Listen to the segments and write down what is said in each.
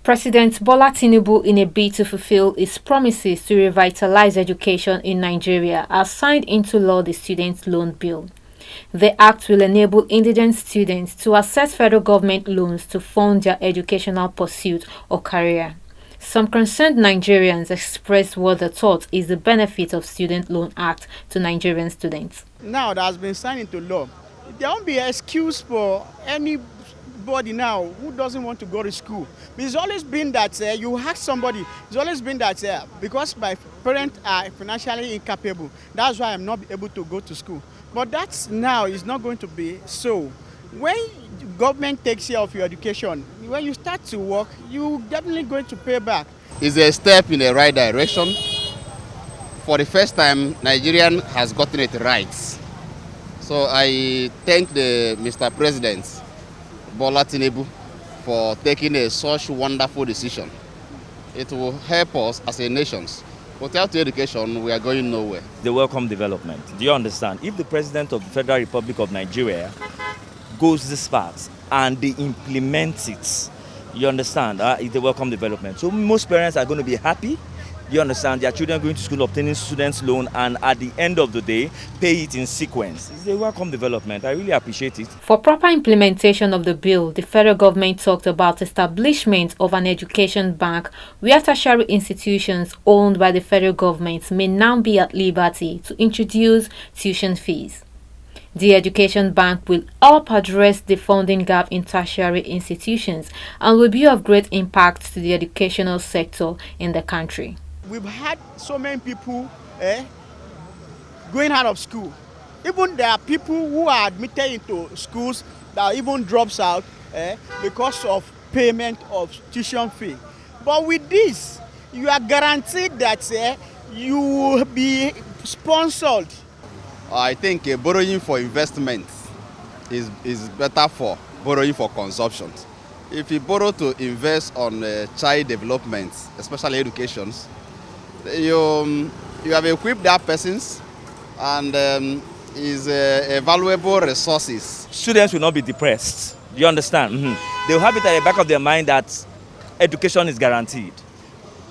President Bola Tinubu, in a bid to fulfill his promises to revitalize education in Nigeria, has signed into law the Student Loan Bill. The act will enable indigent students to access federal government loans to fund their educational pursuit or career. Some concerned Nigerians expressed what they thought is the benefit of Student Loan Act to Nigerian students. Now that has been signed into law, there won't be an excuse for anybody now who doesn't want to go to school. It's always been that you ask somebody, it's always been that because my parents are financially incapable, that's why I'm not able to go to school. But that now is not going to be so. When government takes care of your education, when you start to work, you're definitely going to pay back. It's a step in the right direction. For the first time, Nigerian has gotten it right. So I thank the Mr. President, Bola Tinubu, for taking such wonderful decision. It will help us as a nation. Without education, we are going nowhere. The welcome development. Do you understand? If the President of the Federal Republic of Nigeria goes this far and they implement it, you understand, it's a welcome development. So most parents are going to be happy. You understand, their children going to school, obtaining students' loan, and at the end of the day, pay it in sequence. It's a welcome development. I really appreciate it. For proper implementation of the bill, the federal government talked about establishment of an education bank where tertiary institutions owned by the federal government may now be at liberty to introduce tuition fees. The Education Bank will help address the funding gap in tertiary institutions and will be of great impact to the educational sector in the country. We've had so many people going out of school. Even there are people who are admitted into schools that even drops out because of payment of tuition fee. But with this, you are guaranteed that you will be sponsored. I think borrowing for investment is better for borrowing for consumption. If you borrow to invest on child development, especially education, you have equipped that persons and is a valuable resources. Students will not be depressed. Do you understand? They will have it at the back of their mind that education is guaranteed.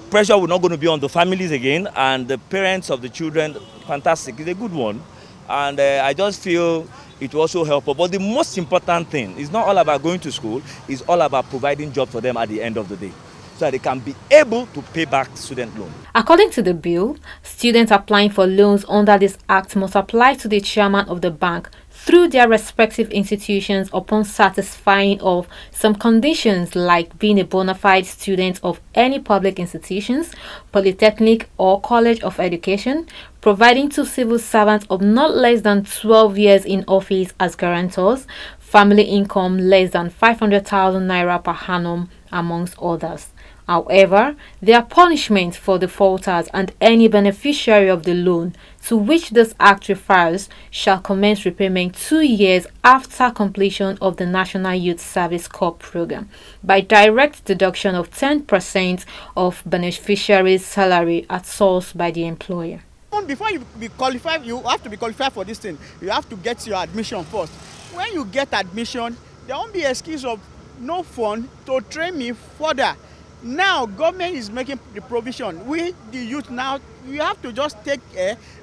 Pressure will not going to be on the families again, and the parents of the children, fantastic, it's a good one. And I just feel it will also help. But the most important thing is not all about going to school, it's all about providing jobs for them at the end of the day, so that they can be able to pay back student loan. According to the bill, students applying for loans under this act must apply to the chairman of the bank through their respective institutions upon satisfying of some conditions like being a bona fide student of any public institutions, polytechnic or college of education, providing to civil servants of not less than 12 years in office as guarantors, family income less than 500,000 naira per annum, amongst others. However, there are punishments for defaulters, and any beneficiary of the loan to which this act refers shall commence repayment 2 years after completion of the National Youth Service Corps program by direct deduction of 10% of beneficiary's salary at source by the employer. Before you be qualified, you have to be qualified for this thing. You have to get your admission first. When you get admission, there won't be an excuse of no fund to train me further. Now government is making the provision. We the youth now, we have to just take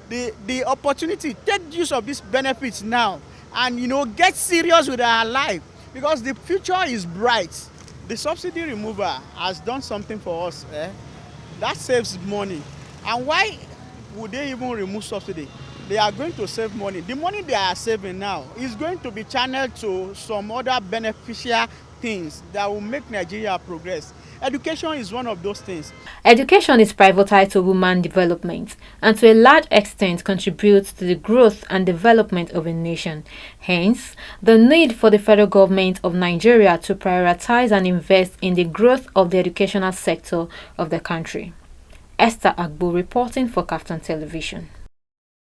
the opportunity, take use of these benefits now, and get serious with our life, because the future is bright. The subsidy remover has done something for us. That saves money. And why would they even remove subsidy? They are going to save money. The money they are saving now is going to be channeled to some other beneficial things that will make Nigeria progress. Education is one of those things. Education is pivotal to human development and to a large extent contributes to the growth and development of a nation. Hence, the need for the federal government of Nigeria to prioritize and invest in the growth of the educational sector of the country. Esther Agbo reporting for KAFTAN Television.